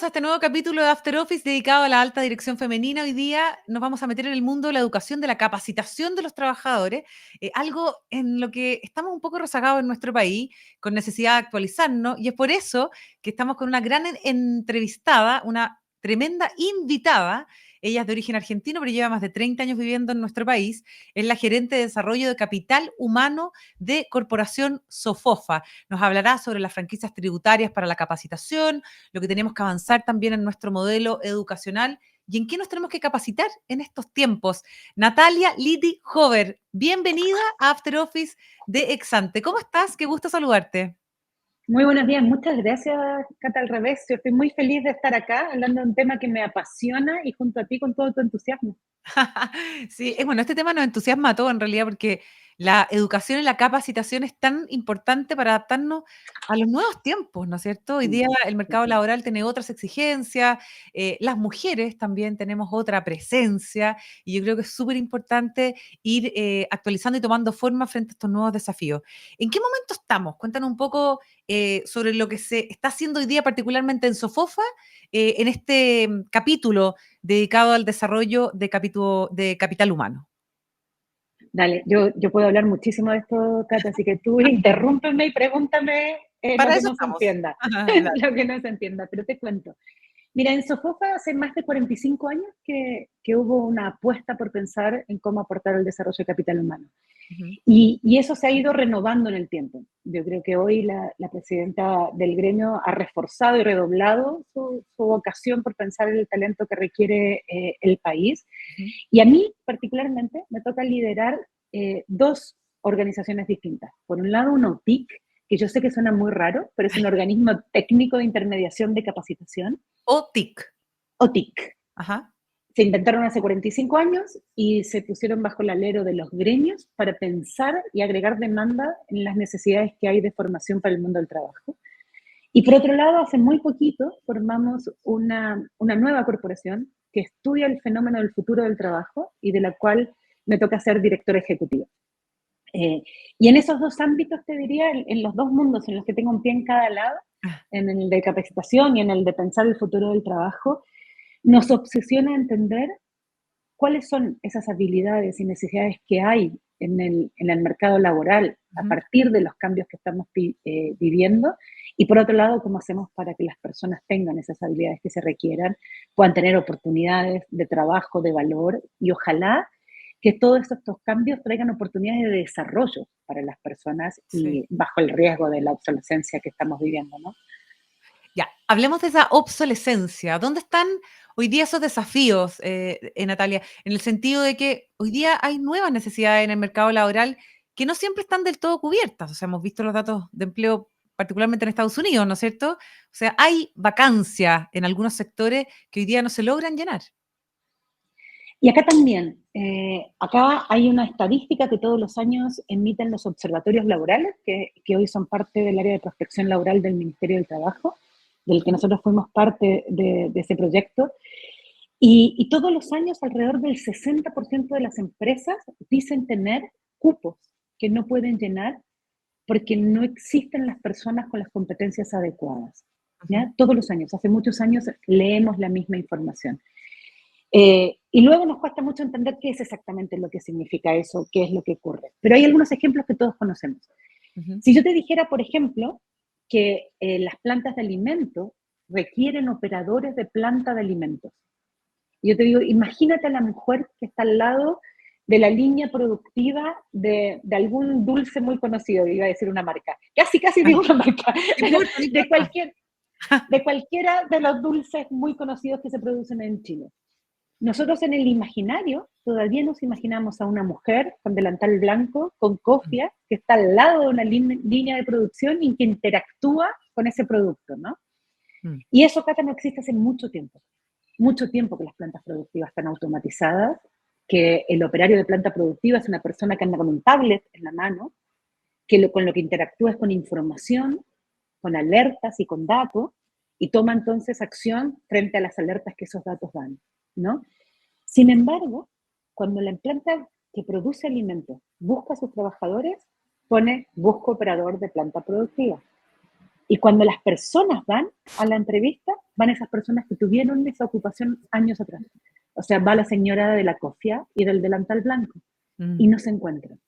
Bienvenidos a este nuevo capítulo de After Office dedicado a la alta dirección femenina. Hoy día nos vamos a meter en el mundo de la educación, de la capacitación de los trabajadores, algo en lo que estamos un poco rezagados en nuestro país, con necesidad de actualizarnos, y es por eso que estamos con una gran entrevistada, una tremenda invitada. Ella es de origen argentino, pero lleva más de 30 años viviendo en nuestro país. Es la gerente de desarrollo de capital humano de Corporación Sofofa. Nos hablará sobre las franquicias tributarias para la capacitación, lo que tenemos que avanzar también en nuestro modelo educacional y en qué nos tenemos que capacitar en estos tiempos. Natalia Liti Hover, bienvenida a After Office de Exante. ¿Cómo estás? Qué gusto saludarte. Muy buenos días, muchas gracias, Cata, al revés. Yo estoy muy feliz de estar acá hablando de un tema que me apasiona y junto a ti con todo tu entusiasmo. Sí, bueno, este tema nos entusiasma a todos en realidad porque la educación y la capacitación es tan importante para adaptarnos a los nuevos tiempos, ¿no es cierto? Hoy día el mercado laboral tiene otras exigencias, las mujeres también tenemos otra presencia y yo creo que es súper importante ir actualizando y tomando forma frente a estos nuevos desafíos. ¿En qué momento estamos? Cuéntanos un poco sobre lo que se está haciendo hoy día, particularmente en Sofofa, en este capítulo dedicado al desarrollo de capital humano. Dale, yo puedo hablar muchísimo de esto, Cata, así que tú interrúmpeme y pregúntame lo Para que eso no se estamos. entienda, Dale. lo que no se entienda, pero te cuento. Mira, en Sofofa hace más de 45 años que hubo una apuesta por pensar en cómo aportar al desarrollo de capital humano. Ujú. Y eso se ha ido renovando en el tiempo. Yo creo que hoy la presidenta del gremio ha reforzado y redoblado su vocación por pensar en el talento que requiere el país. Ujú. Y a mí, particularmente, me toca liderar dos organizaciones distintas. Por un lado, una OTIC, que yo sé que suena muy raro, pero es un organismo técnico de intermediación de capacitación. O TIC. OTIC. Ajá. Se inventaron hace 45 años y se pusieron bajo el alero de los gremios para pensar y agregar demanda en las necesidades que hay de formación para el mundo del trabajo. Y por otro lado, hace muy poquito formamos una nueva corporación que estudia el fenómeno del futuro del trabajo y de la cual me toca ser directora ejecutiva. Y en esos dos ámbitos, te diría, en los dos mundos en los que tengo un pie en cada lado, Ah, en el de capacitación y en el de pensar el futuro del trabajo, nos obsesiona entender cuáles son esas habilidades y necesidades que hay en el mercado laboral a ujú. partir de los cambios que estamos viviendo, y por otro lado, cómo hacemos para que las personas tengan esas habilidades que se requieran, puedan tener oportunidades de trabajo, de valor, y ojalá que todos estos cambios traigan oportunidades de desarrollo para las personas Sí. y bajo el riesgo de la obsolescencia que estamos viviendo, ¿no? Ya, hablemos de esa obsolescencia. ¿Dónde están hoy día esos desafíos, Natalia? En el sentido de que hoy día hay nuevas necesidades en el mercado laboral que no siempre están del todo cubiertas. O sea, hemos visto los datos de empleo, particularmente en Estados Unidos, ¿no es cierto? O sea, hay vacancia en algunos sectores que hoy día no se logran llenar. Y acá también, acá hay una estadística que todos los años emiten los observatorios laborales, que hoy son parte del área de prospección laboral del Ministerio del Trabajo, del que nosotros fuimos parte de ese proyecto. Y todos los años alrededor del 60% de las empresas dicen tener cupos que no pueden llenar porque no existen las personas con las competencias adecuadas. Ujú. ¿Ya? Todos los años, hace muchos años leemos la misma información. Y luego nos cuesta mucho entender qué es exactamente lo que significa eso, qué es lo que ocurre. Pero hay algunos ejemplos que todos conocemos. Ujú. Si yo te dijera, por ejemplo, que las plantas de alimento requieren operadores de planta de alimentos. Y yo te digo, imagínate a la mujer que está al lado de la línea productiva de algún dulce muy conocido, iba a decir una marca, casi digo una marca, No pero importa, no de, importa. de cualquiera de los dulces muy conocidos que se producen en Chile. Nosotros en el imaginario todavía nos imaginamos a una mujer con delantal blanco, con cofia, que está al lado de una línea de producción y que interactúa con ese producto, ¿no? Mm. Y eso, Cata, no existe hace mucho tiempo que las plantas productivas están automatizadas, que el operario de planta productiva es una persona que anda con un tablet en la mano, con lo que interactúa es con información, con alertas y con datos, y toma entonces acción frente a las alertas que esos datos dan, ¿no? Sin embargo, cuando la planta que produce alimentos busca a sus trabajadores, pone busco operador de planta productiva. Y cuando las personas van a la entrevista, van esas personas que tuvieron esa ocupación años atrás. O sea, va la señora de la cofia y del delantal blanco y Mm, no se encuentran,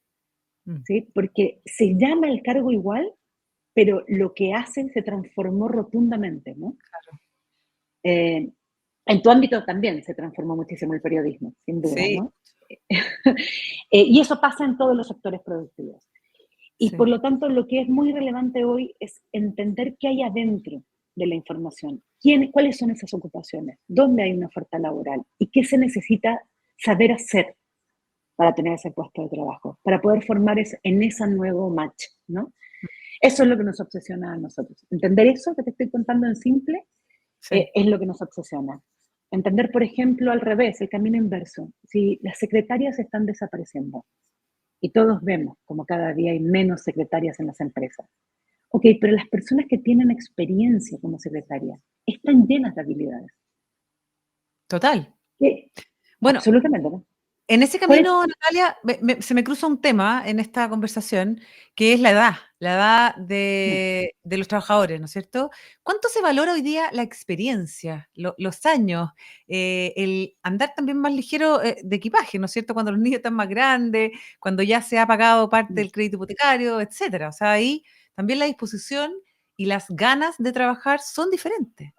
mm, ¿sí? Porque se llama el cargo igual, pero lo que hacen se transformó rotundamente, ¿no? claro. Eh, en tu ámbito también se transformó muchísimo el periodismo, sin duda, Sí, ¿no? Y eso pasa en todos los sectores productivos. Y por sí. lo tanto, lo que es muy relevante hoy es entender qué hay adentro de la información. ¿Cuáles son esas ocupaciones? ¿Dónde hay una oferta laboral? ¿Y qué se necesita saber hacer para tener ese puesto de trabajo? Para poder formar en ese nuevo match, ¿no? Eso es lo que nos obsesiona a nosotros. Entender eso que te estoy contando en simple Sí. es lo que nos obsesiona. Entender, por ejemplo, al revés, el camino inverso. Si las secretarias están desapareciendo y todos vemos como cada día hay menos secretarias en las empresas. Ok, pero las personas que tienen experiencia como secretarias están llenas de habilidades. Total. ¿Qué? Bueno, Absolutamente, ¿no? en ese ¿Cuál es? camino, Natalia, se me cruza un tema en esta conversación, que es la edad de los trabajadores, ¿no es cierto? ¿Cuánto se valora hoy día la experiencia, los años, el andar también más ligero de equipaje, ¿no es cierto? Cuando los niños están más grandes, cuando ya se ha pagado parte del crédito hipotecario, etcétera. O sea, ahí también la disposición y las ganas de trabajar son diferentes.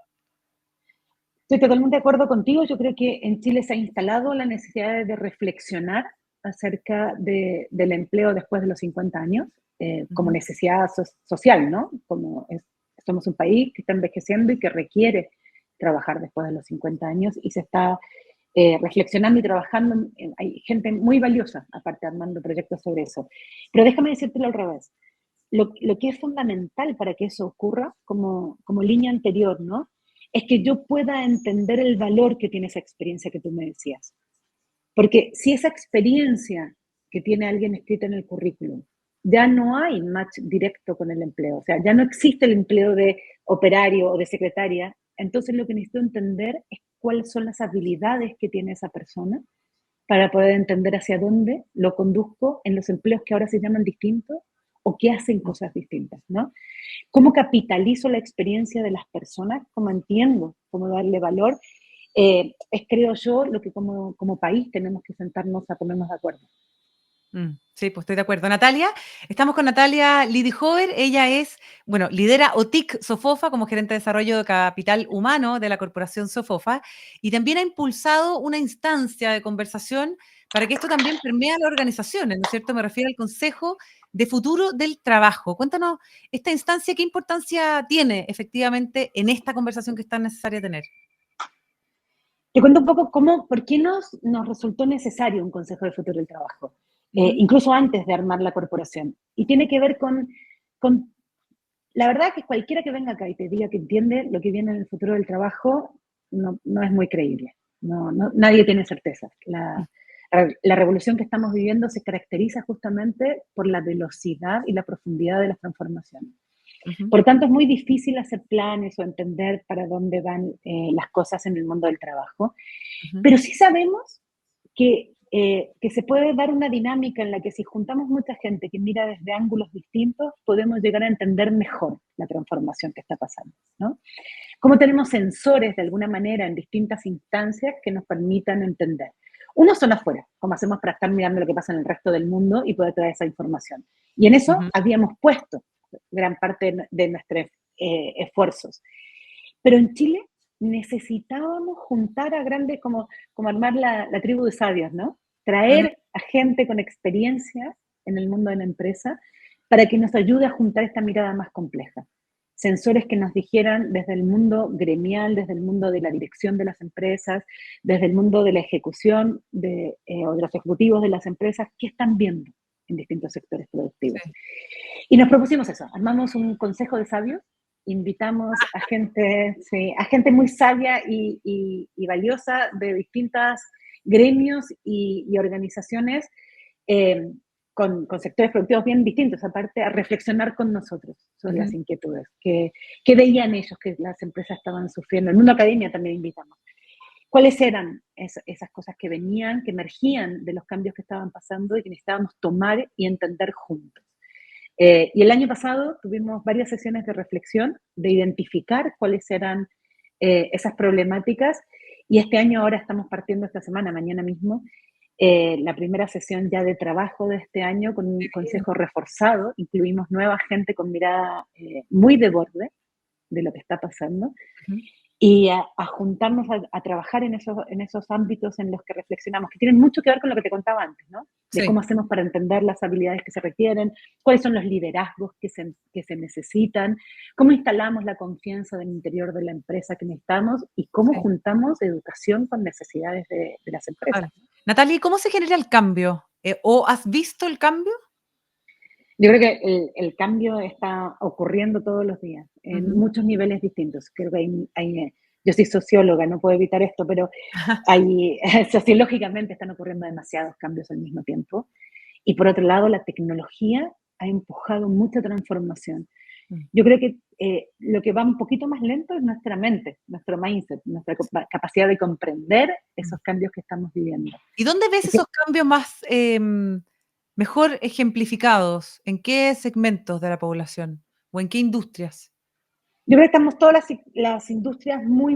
Estoy totalmente de acuerdo contigo. Yo creo que en Chile se ha instalado la necesidad de reflexionar acerca del empleo después de los 50 años, como Ujú. necesidad social, ¿no? Somos un país que está envejeciendo y que requiere trabajar después de los 50 años y se está reflexionando y trabajando. Hay gente muy valiosa, aparte, armando proyectos sobre eso. Pero déjame decírtelo al revés. Lo que es fundamental para que eso ocurra, como línea anterior, ¿no? Es que yo pueda entender el valor que tiene esa experiencia que tú me decías. Porque si esa experiencia que tiene alguien escrita en el currículum, ya no hay match directo con el empleo, o sea, ya no existe el empleo de operario o de secretaria, entonces lo que necesito entender es cuáles son las habilidades que tiene esa persona para poder entender hacia dónde lo conduzco en los empleos que ahora se llaman distintos o que hacen cosas distintas, ¿no? ¿Cómo capitalizo la experiencia de las personas? ¿Cómo entiendo? ¿Cómo darle valor? Es, creo yo, lo que como país tenemos que sentarnos a ponernos de acuerdo. Sí, pues estoy de acuerdo. Natalia, estamos con Natalia Lidihover. Ella es, bueno, lidera OTIC Sofofa como gerente de desarrollo de capital humano de la corporación Sofofa y también ha impulsado una instancia de conversación para que esto también permee a las organizaciones, ¿no es cierto? Me refiero al Consejo de Futuro del Trabajo. Cuéntanos, esta instancia, ¿qué importancia tiene efectivamente en esta conversación que es tan necesaria tener? Te cuento un poco por qué nos resultó necesario un Consejo de Futuro del Trabajo, Ujú. incluso antes de armar la corporación. Y tiene que ver con, la verdad que cualquiera que venga acá y te diga que entiende lo que viene en el futuro del trabajo, no es muy creíble. Nadie tiene certeza. La revolución que estamos viviendo se caracteriza justamente por la velocidad y la profundidad de las transformaciones. Ujú. Por tanto, es muy difícil hacer planes o entender para dónde van las cosas en el mundo del trabajo, Ujú. pero sí sabemos que se puede dar una dinámica en la que si juntamos mucha gente que mira desde ángulos distintos, podemos llegar a entender mejor la transformación que está pasando, ¿no? Cómo tenemos sensores de alguna manera en distintas instancias que nos permitan entender. Unos son afuera, como hacemos para estar mirando lo que pasa en el resto del mundo y poder traer esa información. Y en eso Ujú. habíamos puesto gran parte de nuestros esfuerzos. Pero en Chile necesitábamos juntar a grandes, como armar la tribu de sabios, ¿no? Ujú. Traer a gente con experiencia en el mundo de la empresa para que nos ayude a juntar esta mirada más compleja. Sensores que nos dijeran desde el mundo gremial, desde el mundo de la dirección de las empresas, desde el mundo de la ejecución o de los ejecutivos de las empresas, qué están viendo en distintos sectores productivos. Sí. Y nos propusimos eso, armamos un consejo de sabios, invitamos a gente, sí, a gente muy sabia y valiosa de distintos gremios y organizaciones eh, con sectores productivos bien distintos, aparte a reflexionar con nosotros sobre las Ujú. inquietudes, que veían ellos que las empresas estaban sufriendo. En una academia también invitamos. ¿Cuáles eran esas cosas que venían, que emergían de los cambios que estaban pasando y que necesitábamos tomar y entender juntos? Y el año pasado tuvimos varias sesiones de reflexión, de identificar cuáles eran esas problemáticas, y este año ahora estamos partiendo esta semana, mañana mismo, la primera sesión ya de trabajo de este año con un Qué bien. consejo reforzado. Incluimos nueva gente con mirada muy de borde de lo que está pasando, Ujú. y a juntarnos a trabajar en esos ámbitos en los que reflexionamos, que tienen mucho que ver con lo que te contaba antes, ¿no? De Sí, cómo hacemos para entender las habilidades que se requieren, cuáles son los liderazgos que se necesitan, cómo instalamos la confianza del interior de la empresa que necesitamos y cómo sí, juntamos educación con necesidades de las empresas. total. Natalie, ¿cómo se genera el cambio? ¿O has visto el cambio? Yo creo que el cambio está ocurriendo todos los días, en Ujú. muchos niveles distintos. Creo que yo soy socióloga, no puedo evitar esto, pero hay, sociológicamente están ocurriendo demasiados cambios al mismo tiempo. Y por otro lado, la tecnología ha empujado mucha transformación. Mm, Yo creo que lo que va un poquito más lento es nuestra mente, nuestro mindset, nuestra sí, capacidad de comprender mm. esos cambios que estamos viviendo. ¿Y dónde ves esos cambios más, mejor ejemplificados? ¿En qué segmentos de la población? ¿O en qué industrias? Yo creo que estamos todas las industrias muy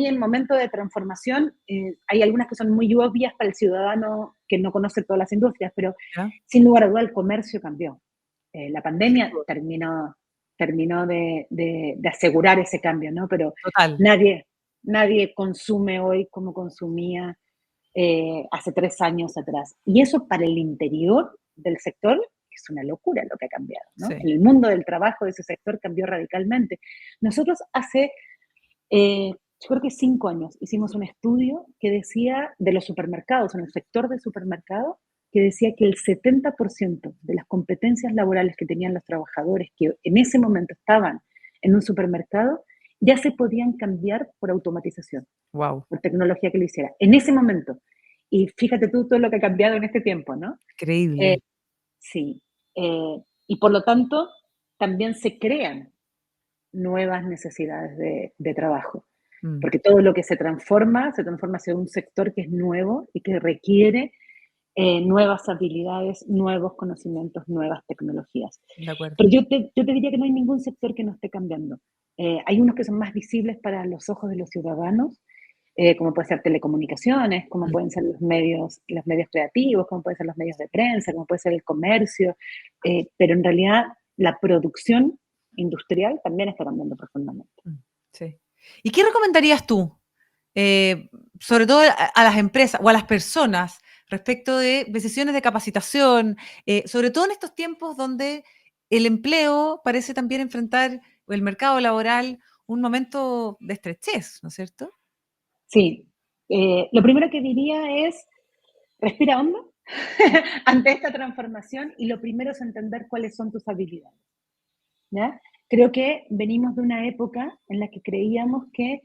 en momento de transformación. Hay algunas que son muy obvias para el ciudadano que no conoce todas las industrias, pero ¿Ya? sin lugar a duda el comercio cambió. La Sin pandemia duda. terminó de asegurar ese cambio, ¿no? Pero Total. nadie, nadie consume hoy como consumía hace 3 años atrás. Y eso para el interior del sector es una locura lo que ha cambiado, ¿no? Sí. El mundo del trabajo de ese sector cambió radicalmente. Nosotros hace, yo creo que 5 años, hicimos un estudio que decía de los supermercados, en el sector de supermercados, que decía que el 70% de las competencias laborales que tenían los trabajadores que en ese momento estaban en un supermercado ya se podían cambiar por automatización, Wow. por tecnología que lo hiciera. En ese momento. Y fíjate tú todo lo que ha cambiado en este tiempo, ¿no? Eh, Increíble. sí. Y por lo tanto, también se crean nuevas necesidades de trabajo, Mm, porque todo lo que se transforma hacia un sector que es nuevo y que requiere nuevas habilidades, nuevos conocimientos, nuevas tecnologías. de acuerdo. Pero yo te diría que no hay ningún sector que no esté cambiando. Hay unos que son más visibles para los ojos de los ciudadanos, como puede ser telecomunicaciones, como Mm. pueden ser los medios creativos, como pueden ser los medios de prensa, como puede ser el comercio, pero en realidad la producción industrial también está cambiando profundamente. Mm, sí. ¿Y qué recomendarías tú, eh, sobre todo a las empresas o a las personas respecto de decisiones de capacitación, sobre todo en estos tiempos donde el empleo parece también enfrentar, o el mercado laboral, un momento de estrechez, ¿no es cierto? Sí, lo primero que diría es, respira hondo ante esta transformación y lo primero es entender cuáles son tus habilidades. ¿Ya? Creo que venimos de una época en la que creíamos que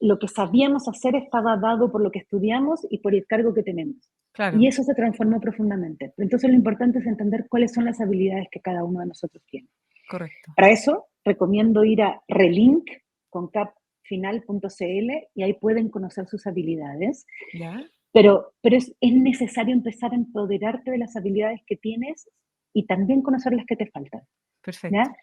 lo que sabíamos hacer estaba dado por lo que estudiamos y por el cargo que tenemos. Y Claro, eso se transformó profundamente. Entonces lo importante es entender cuáles son las habilidades que cada uno de nosotros tiene. correcto. Para eso recomiendo ir a relink con capfinal.cl y ahí pueden conocer sus habilidades. ¿Ya? Pero es necesario empezar a empoderarte de las habilidades que tienes y también conocer las que te faltan. Perfecto. ¿Ya?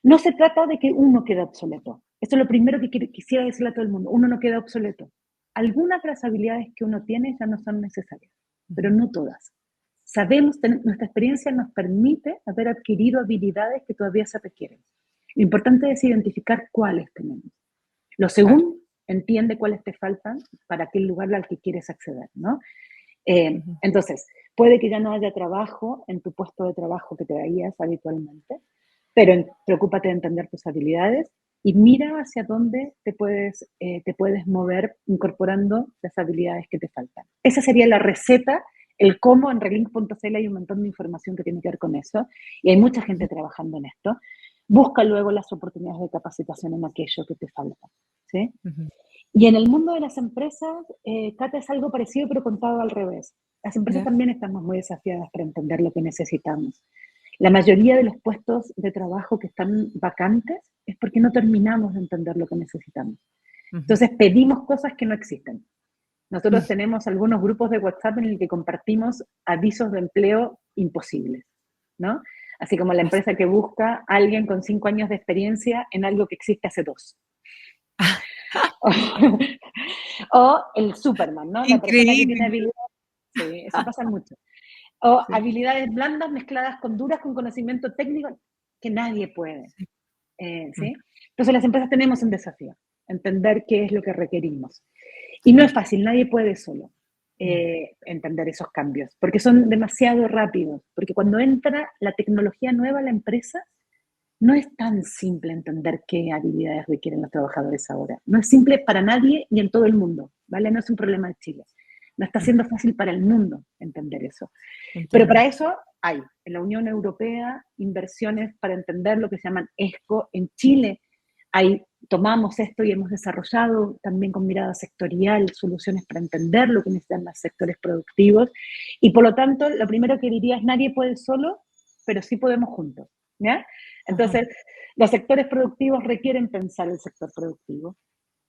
No se trata de que uno quede obsoleto. Esto es lo primero que quisiera decirle a todo el mundo. Uno no queda obsoleto. Algunas de las habilidades que uno tiene ya no son necesarias, pero Ujú. no todas. Sabemos, nuestra experiencia nos permite haber adquirido habilidades que todavía se requieren. Lo importante es identificar cuáles tenemos. Lo Claro. segundo, entiende cuáles te faltan para aquel lugar al que quieres acceder, ¿no? Ujú. Entonces, puede que ya no haya trabajo en tu puesto de trabajo que te darías habitualmente, pero preocúpate de entender tus habilidades y mira hacia dónde te puedes mover incorporando las habilidades que te faltan. Esa sería la receta, el cómo. En relink.cl hay un montón de información que tiene que ver con eso y hay mucha Ujú. gente trabajando en esto. Busca luego las oportunidades de capacitación en aquello que te falta, ¿sí? Ujú. Y en el mundo de las empresas, Cata, es algo parecido, pero contado al revés. Las empresas ¿Ya? también estamos muy desafiadas para entender lo que necesitamos. La mayoría de los puestos de trabajo que están vacantes es porque no terminamos de entender lo que necesitamos. Ujú. Entonces pedimos cosas que no existen. Nosotros Mm, tenemos algunos grupos de WhatsApp en el que compartimos avisos de empleo imposibles, ¿no? Así como la empresa que busca a alguien con 5 años de experiencia en algo que existe hace 2. O el Superman, ¿no? La persona que tiene Increíble. habilidades, sí, eso pasa mucho. O Sí, habilidades blandas mezcladas con duras, con conocimiento técnico que nadie puede, sí. Mm, ¿sí? Entonces las empresas tenemos un desafío, entender qué es lo que requerimos. Y no sí. es fácil, nadie puede solo Mm, entender esos cambios, porque son demasiado rápidos, porque cuando entra la tecnología nueva a la empresa, no es tan simple entender qué habilidades requieren los trabajadores ahora. No es simple para nadie y en todo el mundo, ¿vale? No es un problema de Chile. No está mm, siendo fácil para el mundo entender eso. Pero entiendo. para eso hay en la Unión Europea inversiones para entender lo que se llaman ESCO. En Chile hay, tomamos esto y hemos desarrollado también con mirada sectorial soluciones para entender lo que necesitan los sectores productivos. Y por lo tanto, lo primero que diría es nadie puede solo, pero sí podemos juntos. ¿Ya? Ajá. Entonces, los sectores productivos requieren pensar el sector productivo,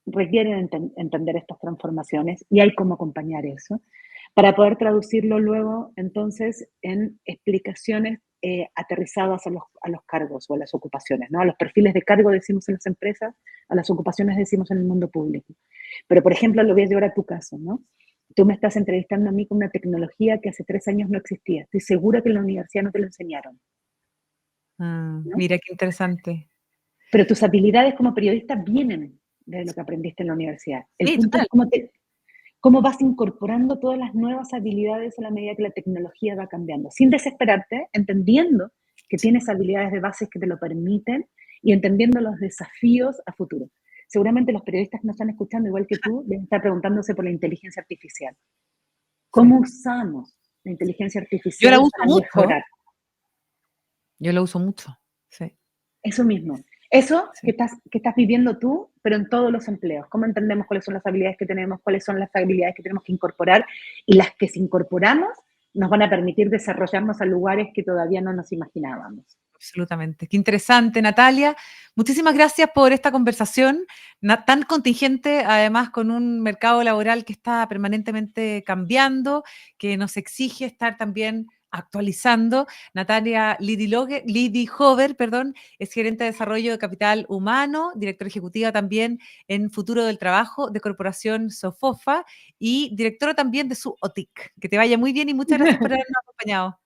requieren entender estas transformaciones y hay cómo acompañar eso para poder traducirlo luego entonces en explicaciones aterrizadas a los cargos o a las ocupaciones, ¿no? A los perfiles de cargo decimos en las empresas, a las ocupaciones decimos en el mundo público. Pero, por ejemplo, lo voy a llevar a tu caso, ¿no? Tú me estás entrevistando a mí con una tecnología que hace 3 años no existía. Estoy segura que en la universidad no te lo enseñaron, ¿no? Mira qué interesante. Pero tus habilidades como periodista vienen de lo que aprendiste en la universidad. El Sí, punto es total. cómo vas incorporando todas las nuevas habilidades a la medida que la tecnología va cambiando, sin desesperarte, entendiendo que tienes habilidades de base que te lo permiten y entendiendo los desafíos a futuro. Seguramente los periodistas que nos están escuchando, igual que tú, deben estar preguntándose por la inteligencia artificial. Sí. ¿Cómo usamos la inteligencia Yo la artificial uso para mucho, mejorar? yo la uso mucho. Sí, Eso mismo. Eso sí. que estás viviendo tú, pero en todos los empleos. ¿Cómo entendemos cuáles son las habilidades que tenemos, cuáles son las habilidades que tenemos que incorporar? Y las que si incorporamos nos van a permitir desarrollarnos a lugares que todavía no nos imaginábamos. Absolutamente. Qué interesante, Natalia. Muchísimas gracias por esta conversación tan contingente, además con un mercado laboral que está permanentemente cambiando, que nos exige estar también actualizando. Natalia Lidy Hover, perdón, es gerente de desarrollo de capital humano, directora ejecutiva también en Futuro del Trabajo de Corporación Sofofa y directora también de su OTIC. Que te vaya muy bien y muchas gracias por habernos acompañado.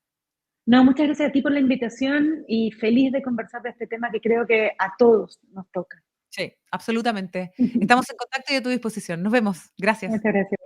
No, muchas gracias a ti por la invitación y feliz de conversar de este tema que creo que a todos nos toca. Sí, absolutamente. Estamos en contacto y a tu disposición. Nos vemos. Gracias. Muchas gracias.